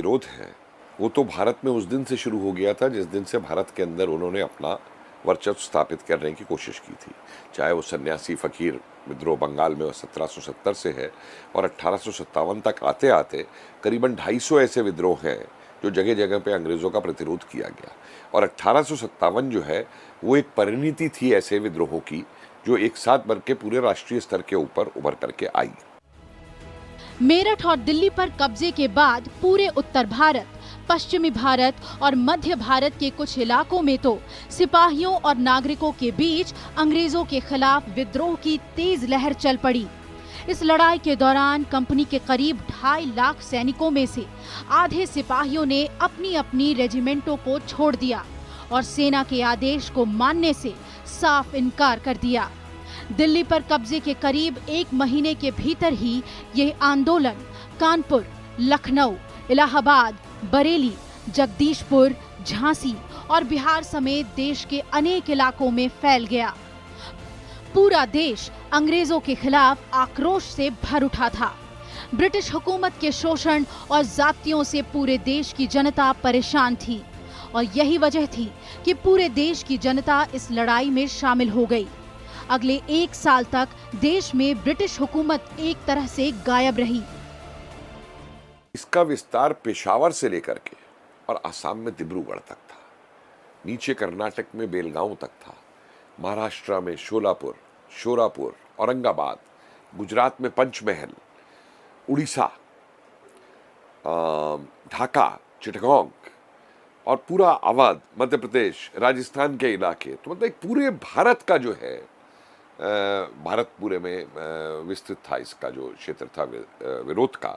विरोध है वो तो भारत में उस दिन से शुरू हो गया था जिस दिन से भारत के अंदर उन्होंने अपना वर्चस्व स्थापित करने की कोशिश की थी। चाहे वो सन्यासी फकीर विद्रोह बंगाल में 1770 से है और 1857 तक आते आते करीबन 250 ऐसे विद्रोह हैं जो जगह जगह पे अंग्रेज़ों का प्रतिरोध किया गया। और 1857 जो है वो एक परिणति थी ऐसे विद्रोहों की जो एक साथ बन के पूरे राष्ट्रीय स्तर के ऊपर उभर करके आई। मेरठ और दिल्ली पर कब्जे के बाद पूरे उत्तर भारत, पश्चिमी भारत और मध्य भारत के कुछ इलाकों में तो सिपाहियों और नागरिकों के बीच अंग्रेजों के खिलाफ विद्रोह की तेज लहर चल पड़ी। इस लड़ाई के दौरान कंपनी के करीब 2.5 लाख सैनिकों में से आधे सिपाहियों ने अपनी अपनी रेजिमेंटों को छोड़ दिया और सेना के आदेश को मानने से साफ इनकार कर दिया। दिल्ली पर कब्जे के करीब 1 महीने के भीतर ही यह आंदोलन कानपुर, लखनऊ, इलाहाबाद, बरेली, जगदीशपुर, झांसी और बिहार समेत देश के अनेक इलाकों में फैल गया। पूरा देश अंग्रेजों के खिलाफ आक्रोश से भर उठा था। ब्रिटिश हुकूमत के शोषण और जातियों से पूरे देश की जनता परेशान थी और यही वजह थी कि पूरे देश की जनता इस लड़ाई में शामिल हो गई। अगले 1 साल तक देश में ब्रिटिश हुकूमत एक तरह से गायब रही। इसका विस्तार पेशावर से लेकर के और असम में डिब्रूगढ़ तक था, नीचे कर्नाटक में बेलगांव तक था, महाराष्ट्र में शोरापुर, औरंगाबाद, गुजरात में पंचमहल, उड़ीसा, ढाका, चिटगांव और पूरा अवध, मध्य प्रदेश, राजस्थान के इलाके। तो मतलब एक पूरे भारत का जो है भारत पूरे में विस्तृत था इसका जो क्षेत्र था विरोध का।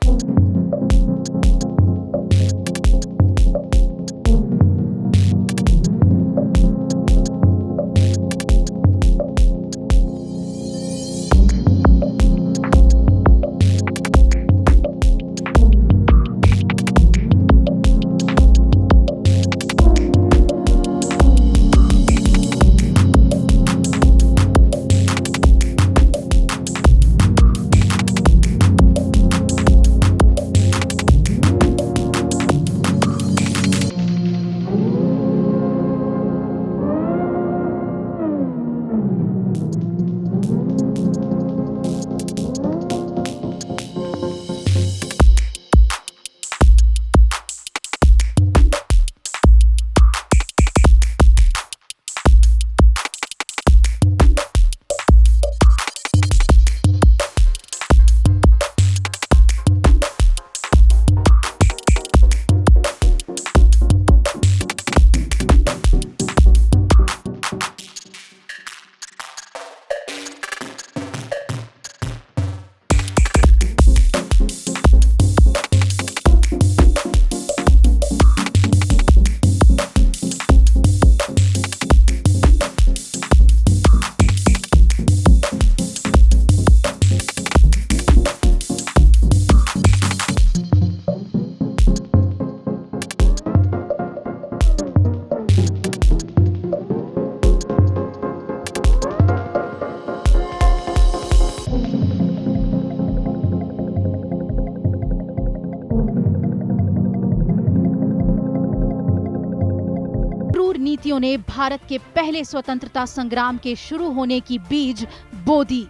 नीतियों ने भारत के पहले स्वतंत्रता संग्राम के शुरू होने की बीज बो दी।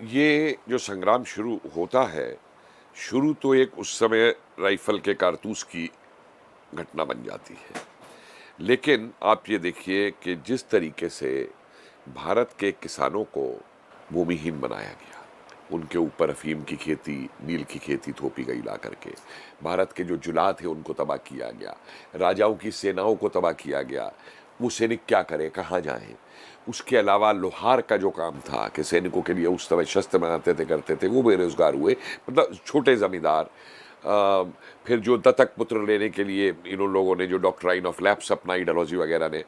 ये जो संग्राम शुरू होता है, शुरू तो एक उस समय राइफल के कारतूस की घटना बन जाती है, लेकिन आप ये देखिए कि जिस तरीके से भारत के किसानों को भूमिहीन बनाया गया, उनके ऊपर अफीम की खेती, नील की खेती थोपी गई ला करके, भारत के जो जुला थे उनको तबाह किया गया, राजाओं की सेनाओं को तबाह किया गया। वो सैनिक क्या करें, कहाँ जाएं? उसके अलावा लोहार का जो काम था कि सैनिकों के लिए उस समय शस्त्र बनाते थे, करते थे, वो बेरोजगार हुए, मतलब छोटे जमींदार। फिर जो दत्तक पुत्र लेने के लिए इन लोगों ने जो डॉक्ट्राइन ऑफ लैप्स अपनाई, डलहौजी वगैरह ने,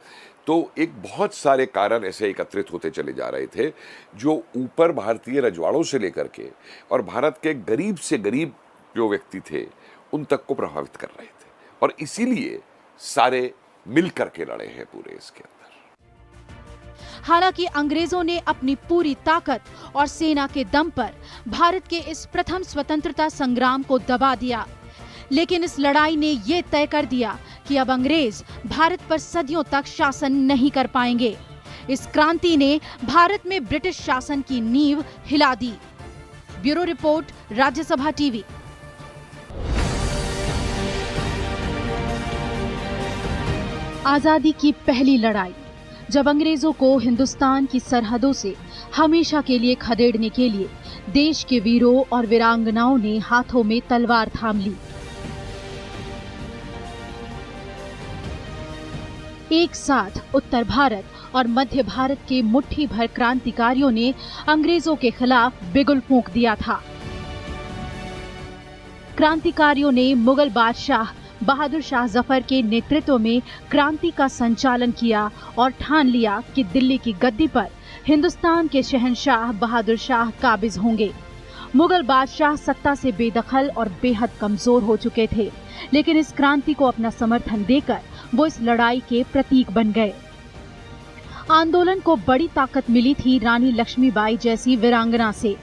तो एक बहुत सारे कारण ऐसे एकत्रित होते चले जा रहे थे जो ऊपर भारतीय रजवाड़ों से लेकर के और भारत के गरीब से गरीब जो व्यक्ति थे उन तक को प्रभावित कर रहे थे, और इसीलिए सारे मिल करके लड़े हैं पूरे इसके अंदर। हालांकि अंग्रेजों ने अपनी पूरी ताकत और सेना के दम पर भारत के इस प्रथम स्वतंत्रता संग्राम को दबा दिया। लेकिन इस लड़ाई ने ये तय कर दिया कि अब अंग्रेज भारत पर सदियों तक शासन नहीं कर पाएंगे। इस क्रांति ने भारत में ब्रिटिश शासन की नींव हिला दी। Bureau report, Rajya Sabha TV. आजादी की पहली लड़ाई, जब अंग्रेजों को हिंदुस्तान की सरहदों से हमेशा के लिए खदेड़ने के लिए देश के वीरों और वीरांगनाओं ने हाथों में तलवार थाम ली। एक साथ उत्तर भारत और मध्य भारत के मुट्ठी भर क्रांतिकारियों ने अंग्रेजों के खिलाफ बिगुल फूंक दिया था। क्रांतिकारियों ने मुगल बादशाह बहादुर शाह जफर के नेतृत्व में क्रांति का संचालन किया और ठान लिया कि दिल्ली की गद्दी पर हिंदुस्तान के शहंशाह बहादुर शाह काबिज होंगे। मुगल बादशाह सत्ता से बेदखल और बेहद कमजोर हो चुके थे, लेकिन इस क्रांति को अपना समर्थन देकर वो इस लड़ाई के प्रतीक बन गए। आंदोलन को बड़ी ताकत मिली थी रानी लक्ष्मीबाई जैसी वीरांगना से।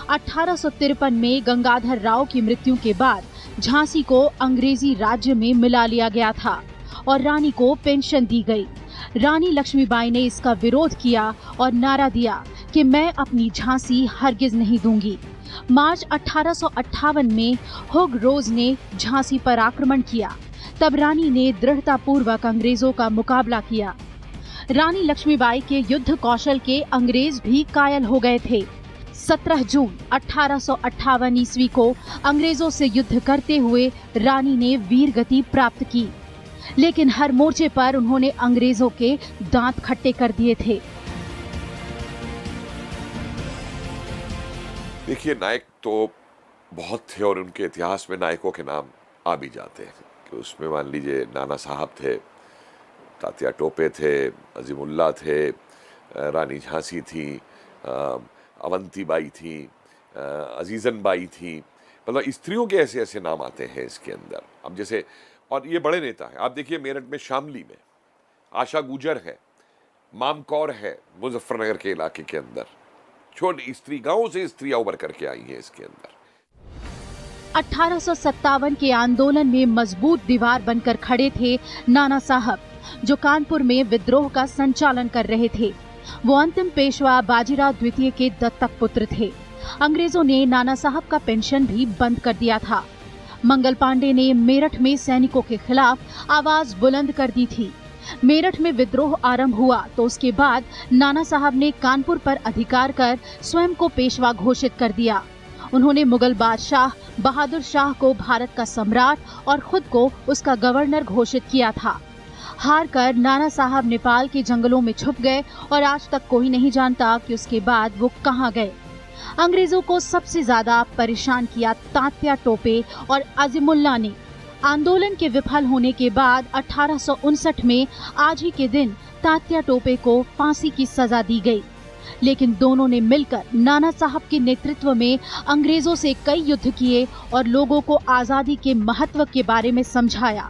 1853 में गंगाधर राव की मृत्यु के बाद झांसी को अंग्रेजी राज्य में मिला लिया गया था और रानी को पेंशन दी गई। रानी लक्ष्मीबाई ने इसका विरोध किया और नारा दिया कि मैं अपनी झांसी हरगिज नहीं दूंगी। मार्च 1858 में हुग रोज ने झांसी पर आक्रमण किया। तब रानी ने दृढ़तापूर्वक अंग्रेजों का मुकाबला किया। रानी लक्ष्मीबाई के युद्ध कौशल के अंग्रेज भी कायल हो गए थे। 17 जून 1858 ईस्वी को अंग्रेजों से युद्ध करते हुए रानी ने वीर गति प्राप्त की, लेकिन हर मोर्चे पर उन्होंने अंग्रेजों के दांत खट्टे कर दिए थे। देखिए, नायक तो बहुत थे और उनके इतिहास में नायकों के नाम आ भी जाते हैं कि उसमें मान लीजिए नाना साहब थे, तात्या टोपे थे, अजीमुल्ला थे, रानी झांसी थी, अवंती बाई थी, अजीजन बाई थी। मतलब स्त्रियों के ऐसे ऐसे नाम आते हैं इसके अंदर। अब जैसे, और ये बड़े नेता हैं, आप देखिए मेरठ में शामली में आशा गुजर है, माम कौर है मुजफ्फरनगर के इलाके के अंदर। छोटी स्त्री, गांव से स्त्रियां उभर करके आई हैं इसके अंदर। 1857 के आंदोलन में मजबूत दीवार बनकर खड़े थे नाना साहब, जो कानपुर में विद्रोह का संचालन कर रहे थे। वो अंतिम पेशवा बाजीराव द्वितीय के दत्तक पुत्र थे। अंग्रेजों ने नाना साहब का पेंशन भी बंद कर दिया था। मंगल पांडे ने मेरठ में सैनिकों के खिलाफ आवाज बुलंद कर दी थी। मेरठ में विद्रोह आरंभ हुआ तो उसके बाद नाना साहब ने कानपुर पर अधिकार कर स्वयं को पेशवा घोषित कर दिया। उन्होंने मुगल बादशाह बहादुर शाह को भारत का सम्राट और खुद को उसका गवर्नर घोषित किया था। हार कर नाना साहब नेपाल के जंगलों में छुप गए और आज तक कोई नहीं जानता कि उसके बाद वो कहाँ गए। अंग्रेजों को सबसे ज्यादा परेशान किया तात्या टोपे और अजीमुल्ला ने। आंदोलन के विफल होने के बाद 1859 में आज ही के दिन तात्या टोपे को फांसी की सजा दी गई, लेकिन दोनों ने मिलकर नाना साहब के नेतृत्व में अंग्रेजों से कई युद्ध किए और लोगों को आजादी के महत्व के बारे में समझाया।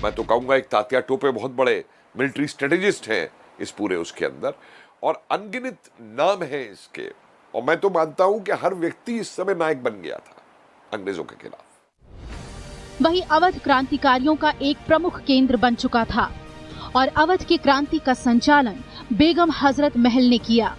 मैं तो कहूंगा एक तात्या टोपे बहुत बड़े मिलिट्री स्ट्रेटेजिस्ट हैं इस पूरे उसके अंदर, और अनगिनत नाम है इसके। और मैं तो मानता हूं कि हर व्यक्ति इस समय नायक बन गया था अंग्रेजों के खिलाफ। वही अवध क्रांतिकारियों का एक प्रमुख केंद्र बन चुका था और अवध की क्रांति का संचालन बेगम हजरत महल ने किया।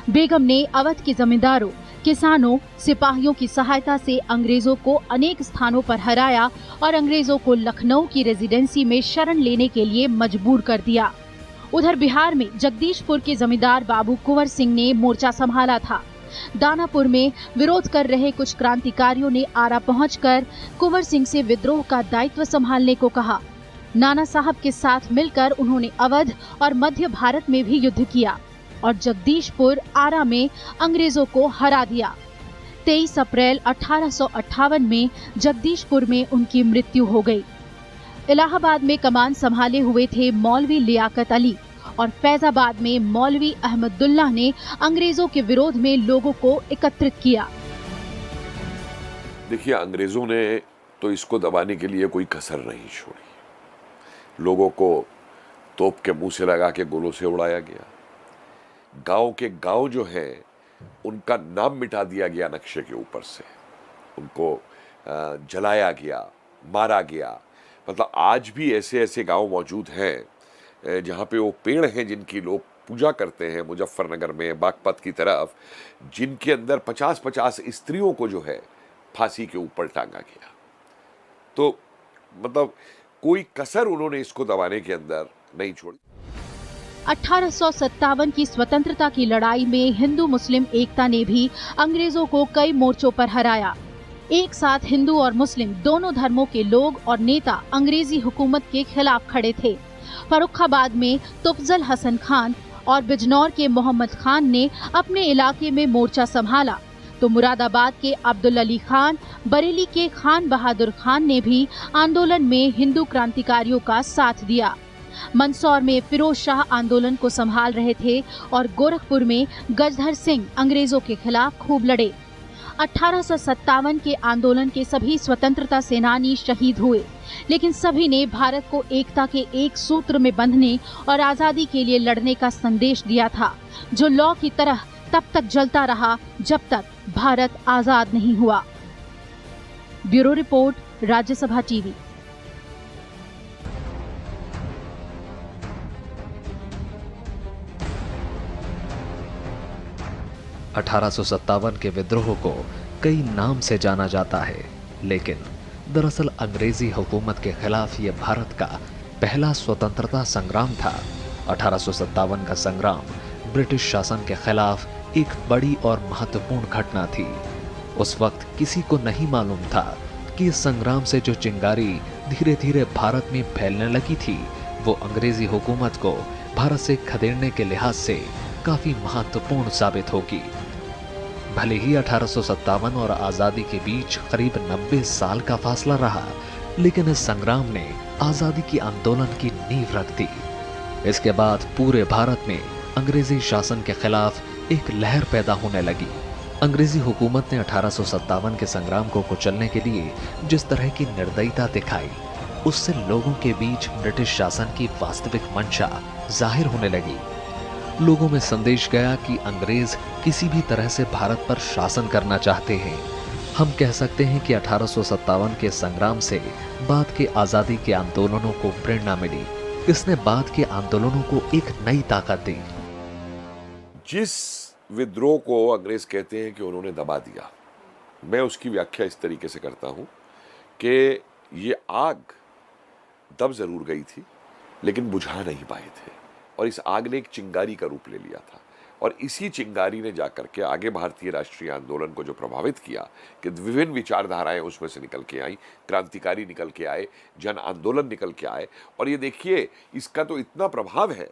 बेगम ने अवध के जमींदारों, किसानों, सिपाहियों की सहायता से अंग्रेजों को अनेक स्थानों पर हराया और अंग्रेजों को लखनऊ की रेजिडेंसी में शरण लेने के लिए मजबूर कर दिया। उधर बिहार में जगदीशपुर के जमींदार बाबू कुंवर सिंह ने मोर्चा संभाला था। दानापुर में विरोध कर रहे कुछ क्रांतिकारियों ने आरा पहुंचकर कुंवर सिंह से विद्रोह का दायित्व संभालने को कहा। नाना साहब के साथ मिलकर उन्होंने अवध और मध्य भारत में भी युद्ध किया और जगदीशपुर, आरा में अंग्रेजों को हरा दिया। 23 अप्रैल 1858 में जगदीशपुर में उनकी मृत्यु हो गई। इलाहाबाद में कमान संभाले हुए थे मौलवी लियाकत अली और फैजाबाद में मौलवी अहमदुल्लाह ने अंग्रेजों के विरोध में लोगों को एकत्रित किया। देखिए, अंग्रेजों ने तो इसको दबाने के लिए कोई कसर नहीं छोड़ी। लोगों को तोप के मुंह से लगा के गोलों से उड़ाया गया। गांव के गांव जो है उनका नाम मिटा दिया गया नक्शे के ऊपर से। उनको जलाया गया, मारा गया। मतलब आज भी ऐसे ऐसे गांव मौजूद हैं जहाँ पे वो पेड़ हैं जिनकी लोग पूजा करते हैं, मुजफ्फरनगर में, बागपत की तरफ, जिनके अंदर 50-50 स्त्रियों को जो है फांसी के ऊपर टांगा गया। तो मतलब कोई कसर उन्होंने इसको दबाने के अंदर नहीं छोड़ी। 1857 की स्वतंत्रता की लड़ाई में हिंदू मुस्लिम एकता ने भी अंग्रेजों को कई मोर्चों पर हराया। एक साथ हिंदू और मुस्लिम दोनों धर्मों के लोग और नेता अंग्रेजी हुकूमत के खिलाफ खड़े थे। फर्रुखाबाद में तुफजल हसन खान और बिजनौर के मोहम्मद खान ने अपने इलाके में मोर्चा संभाला, तो मुरादाबाद के अब्दुल अली खान, बरेली के खान बहादुर खान ने भी आंदोलन में हिंदू क्रांतिकारियों का साथ दिया। मंदसौर में फिरोज शाह आंदोलन को संभाल रहे थे और गोरखपुर में गजधर सिंह अंग्रेजों के खिलाफ खूब लड़े। 1857 के आंदोलन के सभी स्वतंत्रता सेनानी शहीद हुए, लेकिन सभी ने भारत को एकता के एक सूत्र में बंधने और आजादी के लिए लड़ने का संदेश दिया था, जो लौ की तरह तब तक जलता रहा जब तक भारत आजाद नहीं हुआ। Bureau report, Rajya Sabha TV. (1857) के विद्रोह को कई नाम से जाना जाता है, लेकिन दरअसल अंग्रेजी हुकूमत के खिलाफ ये भारत का पहला स्वतंत्रता संग्राम था। 1857 का संग्राम ब्रिटिश शासन के खिलाफ एक बड़ी और महत्वपूर्ण घटना थी। उस वक्त किसी को नहीं मालूम था कि इस संग्राम से जो चिंगारी धीरे धीरे भारत में फैलने लगी थी, वो अंग्रेजी हुकूमत को भारत से खदेड़ने के लिहाज से काफी महत्वपूर्ण साबित होगी। भले ही 1857 और आजादी के बीच करीब 90 साल का फासला रहा, लेकिन इस संग्राम ने आजादी की आंदोलन की नींव रख दी। इसके बाद पूरे भारत में अंग्रेजी शासन के खिलाफ एक लहर पैदा होने लगी। अंग्रेजी हुकूमत ने 1857 के संग्राम को कुचलने के लिए जिस तरह की निर्दयता दिखाई, उससे लोगों के बीच ब्रिटिश शासन की वास्तविक मंशा जाहिर होने लगी। लोगों में संदेश गया कि अंग्रेज किसी भी तरह से भारत पर शासन करना चाहते हैं। हम कह सकते हैं कि 1857 के संग्राम से बाद के आजादी के आंदोलनों को प्रेरणा मिली। इसने बाद के आंदोलनों को एक नई ताकत दी। जिस विद्रोह को अंग्रेज कहते हैं कि उन्होंने दबा दिया, मैं उसकी व्याख्या इस तरीके से करता हूं कि ये आग दब जरूर गई थी, लेकिन बुझा नहीं पाए थे, और इस आग ने एक चिंगारी का रूप ले लिया था। और इसी चिंगारी ने जाकर के आगे भारतीय राष्ट्रीय आंदोलन को जो प्रभावित किया कि विभिन्न विचारधाराएं उसमें से निकल के आई, क्रांतिकारी निकल के आए, जन आंदोलन निकल के आए। और ये देखिए, इसका तो इतना प्रभाव है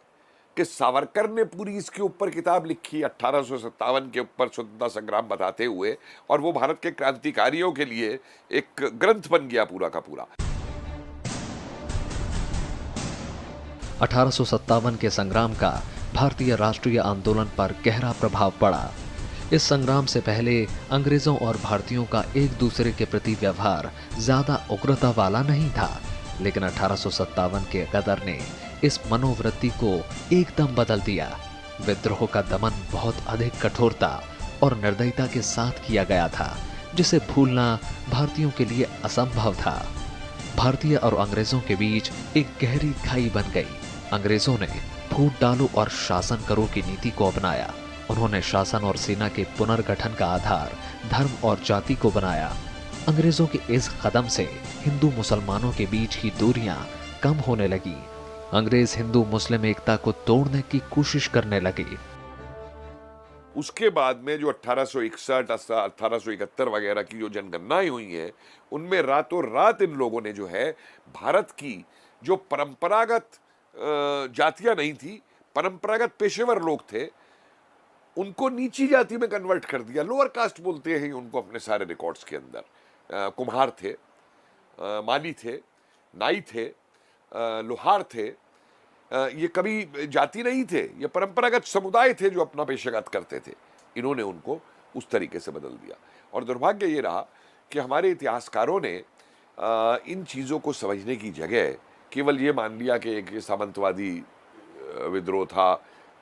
कि सावरकर ने पूरी इसके ऊपर किताब लिखी 1857 के ऊपर स्वतंत्रता संग्राम बताते हुए, और वो भारत के क्रांतिकारियों के लिए एक ग्रंथ बन गया पूरा का पूरा। 1857 के संग्राम का भारतीय राष्ट्रीय आंदोलन पर गहरा प्रभाव पड़ा। इस संग्राम से पहले अंग्रेजों और भारतीयों का एक दूसरे के प्रति व्यवहार ज्यादा उग्रता वाला नहीं था, लेकिन 1857 के गदर ने इस मनोवृत्ति को एकदम बदल दिया। विद्रोह का दमन बहुत अधिक कठोरता और निर्दयता के साथ किया गया था, जिसे भूलना भारतीयों के लिए असंभव था। भारतीय और अंग्रेजों के बीच एक गहरी खाई बन गई। अंग्रेजों ने फूट डालो और शासन करो की नीति को अपनाया। उन्होंने शासन और सेना के पुनर्गठन का आधार धर्म और जाति को बनाया। अंग्रेजों के इस कदम से हिंदू मुसलमानों के बीच की दूरियां कम होने लगी। अंग्रेज हिंदू मुस्लिम एकता को तोड़ने की कोशिश करने लगे। उसके बाद में जो 1861, 1871 वगैरह की जो जनगणनाएं हुई हैं, उनमें रातों रात इन लोगों ने जो है भारत की जो परंपरागत जातियां नहीं थी, परंपरागत पेशेवर लोग थे, उनको नीची जाति में कन्वर्ट कर दिया। लोअर कास्ट बोलते हैं उनको अपने सारे रिकॉर्ड्स के अंदर। कुम्हार थे, माली थे, नाई थे, लोहार थे। ये कभी जाति नहीं थे, ये परंपरागत समुदाय थे जो अपना पेशागत करते थे। इन्होंने उनको उस तरीके से बदल दिया। और दुर्भाग्य ये रहा कि हमारे इतिहासकारों ने इन चीज़ों को समझने की जगह केवल ये मान लिया कि एक सामंतवादी विद्रोह था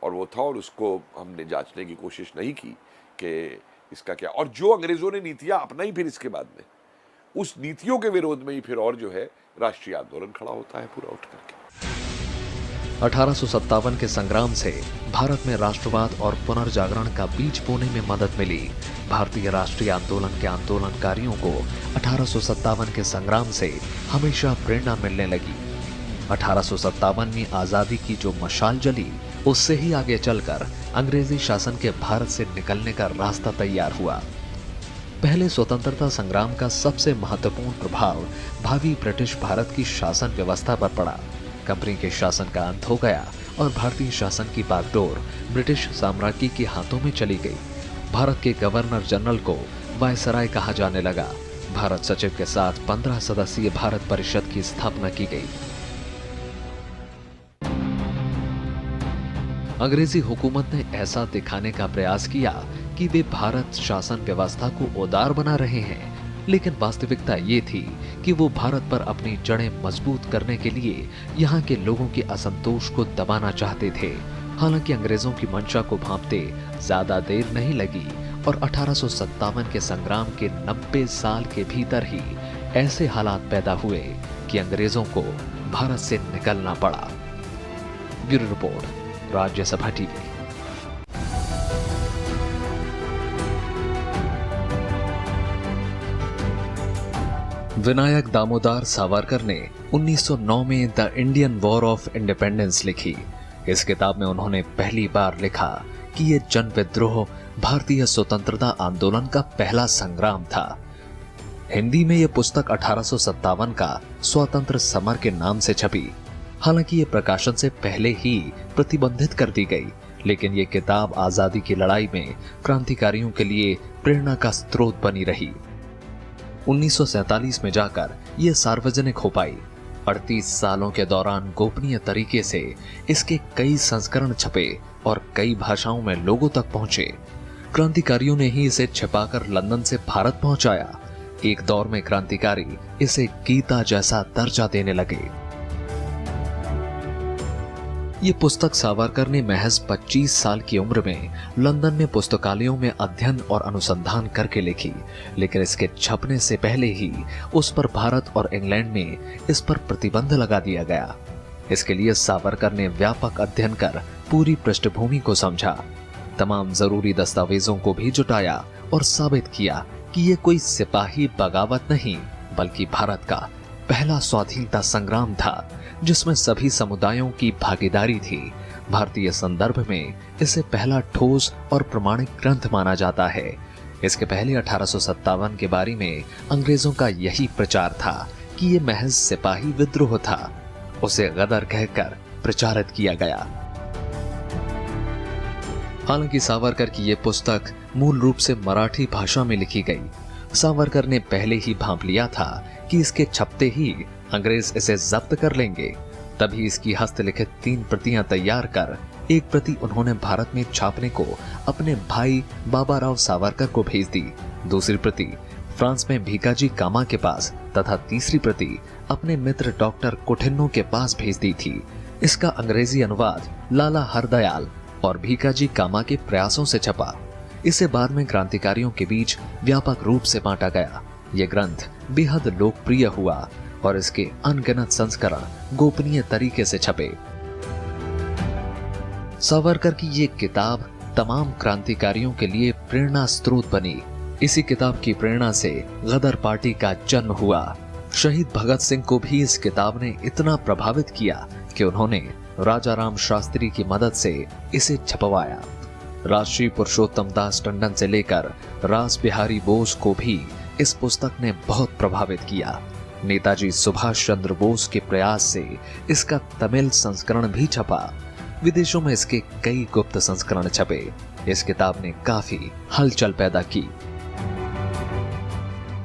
और वो था, और उसको हमने जांचने की कोशिश नहीं की कि इसका क्या। और जो अंग्रेज़ों ने नीतियाँ अपनाई फिर इसके बाद में, उस नीतियों के विरोध में ही फिर और जो है राष्ट्रीय आंदोलन खड़ा होता है पूरा उठ करके। 1857 के संग्राम से भारत में राष्ट्रवाद और पुनर्जागरण का बीज बोने में मदद मिली। भारतीय राष्ट्रीय आंदोलन के आंदोलनकारियों को 1857 के संग्राम से हमेशा प्रेरणा मिलने लगी। 1857 में आजादी की जो मशाल जली, उससे ही आगे चलकर अंग्रेजी शासन के भारत से निकलने का रास्ता तैयार हुआ। पहले स्वतंत्रता संग्राम का सबसे महत्वपूर्ण प्रभाव भावी ब्रिटिश भारत की शासन व्यवस्था पर पड़ा। कंपनी के शासन का अंत हो गया और भारतीय शासन की बागडोर ब्रिटिश साम्राज्य के हाथों में चली गई। भारत के गवर्नर जनरल को वायसराय कहा जाने लगा। भारत सचिव के साथ 15 सदस्यीय भारत परिषद की स्थापना की गई। अंग्रेजी हुकूमत ने ऐसा दिखाने का प्रयास किया कि वे भारत शासन व्यवस्था को उदार बना रहे हैं, लेकिन वास्तविकता ये थी कि वो भारत पर अपनी जड़ें मजबूत करने के लिए यहाँ के लोगों के असंतोष को दबाना चाहते थे। हालांकि अंग्रेजों की मंशा को भांपते ज्यादा देर नहीं लगी और 1857 के संग्राम के 90 साल के भीतर ही ऐसे हालात पैदा हुए कि अंग्रेजों को भारत से निकलना पड़ा। Bureau report, Rajya Sabha TV. Vinayak Damodar Savarkar ने 1909 में the Indian war of independence लिखी। इस किताब में उन्होंने पहली बार लिखा कि ये जन विद्रोह भारतीय स्वतंत्रता आंदोलन का पहला संग्राम था। हिंदी में यह पुस्तक 1857 का स्वतंत्र समर के नाम से छपी। हालांकि ये प्रकाशन से पहले ही प्रतिबंधित कर दी गई, लेकिन ये किताब आजादी की लड़ाई में क्रांतिकारियों के लिए प्रेरणा का स्रोत बनी रही। 1947 में जाकर ये सार्वजनिक हो पाई। 38 सालों के दौरान गोपनीय तरीके से इसके कई संस्करण छपे और कई भाषाओं में लोगों तक पहुंचे। क्रांतिकारियों ने ही इसे छिपाकर लंदन से भारत पहुंचाया। एक दौर में क्रांतिकारी इसे गीता जैसा दर्जा देने लगे। ये पुस्तक सावरकर ने महज 25 साल की उम्र में लंदन में पुस्तकालयों में अध्ययन और अनुसंधान करके लिखी, लेकिन इसके छपने से पहले ही उस पर भारत और इंग्लैंड में इस पर प्रतिबंध लगा दिया गया। इसके लिए सावरकर ने व्यापक अध्ययन कर पूरी पृष्ठभूमि को समझा, तमाम जरूरी दस्तावेजों को भी जुटाया और साबित किया कि ये कोई सिपाही बगावत नहीं, बल्कि भारत का पहला स्वाधीनता संग्राम था जिसमें सभी समुदायों की भागीदारी थी। भारतीय संदर्भ में इसे पहला ठोस और प्रमाणिक ग्रंथ माना जाता है। इसके पहले 1857 के बारे में अंग्रेजों का यही प्रचार था कि ये महज सिपाही विद्रोह था। उसे गदर कहकर प्रचारित किया गया। हालांकि सावरकर की यह पुस्तक मूल रूप से मराठी भाषा में लिखी गई। सावरकर ने पहले ही भांप लिया था कि इसके छपते ही अंग्रेज इसे जब्त कर लेंगे। तभी इसकी हस्तलिखित 3 प्रतियां तैयार कर एक प्रति उन्होंने भारत में छापने को अपने भाई बाबा राव सावरकर को भेज दी। दूसरी प्रति फ्रांस में भीकाजी कामा के पास तथा तीसरी प्रति अपने मित्र डॉक्टर कोठिन्नो के पास भेज दी थी। इसका अंग्रेजी अनुवाद लाला हरदयाल और भीकाजी कामा के प्रयासों से छपा। इसे बाद में क्रांतिकारियों के बीच व्यापक रूप से बांटा गया। यह ग्रंथ बेहद लोकप्रिय हुआ और इसके अनगिनत संस्करण गोपनीय तरीके से छपे। सावरकर की ये किताब तमाम क्रांतिकारियों के लिए प्रेरणा स्रोत बनी। इसी किताब की प्रेरणा से गदर पार्टी का जन्म हुआ। शहीद भगत सिंह को भी इस किताब ने इतना प्रभावित किया कि उन्होंने राजा राम शास्त्री की मदद से इसे छपवाया। राष्ट्रीय पुरुषोत्तम दास टंडन से लेकर रास बिहारी बोस को भी इस पुस्तक ने बहुत प्रभावित किया। नेताजी सुभाष चंद्र बोस के प्रयास से इसका तमिल संस्करण भी छपा। विदेशों में इसके कई गुप्त संस्करण छपे। इस किताब ने काफी हलचल पैदा की।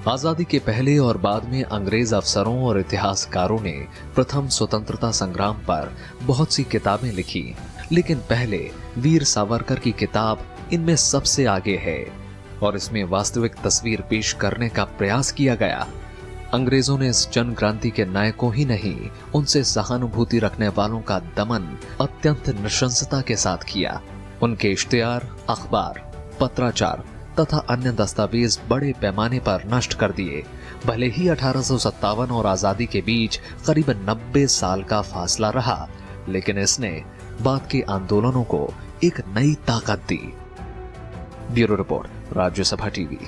आजादी के पहले और बाद में अंग्रेज अफसरों और इतिहासकारों ने प्रथम स्वतंत्रता संग्राम पर बहुत सी किताबें लिखी, लेकिन पहले वीर सावरकर की किताब इनमें सबसे आगे है और इसमें वास्तविक तस्वीर पेश करने का प्रयास किया गया। अंग्रेजों ने इस जन क्रांति के नायकों ही नहीं, उनसे सहानुभूति रखने वालों का दमन अत्यंत नृशंसता के साथ किया। उनके इश्तिहार, अखबार, पत्राचार, तथा अन्य दस्तावेज बड़े पैमाने पर नष्ट कर दिए। भले ही 1857 और आजादी के बीच करीबन 90 साल का फासला रहा, लेकिन इसने बाद के आंदोलनों को एक नई ताकत दी। Bureau report, Rajya Sabha TV.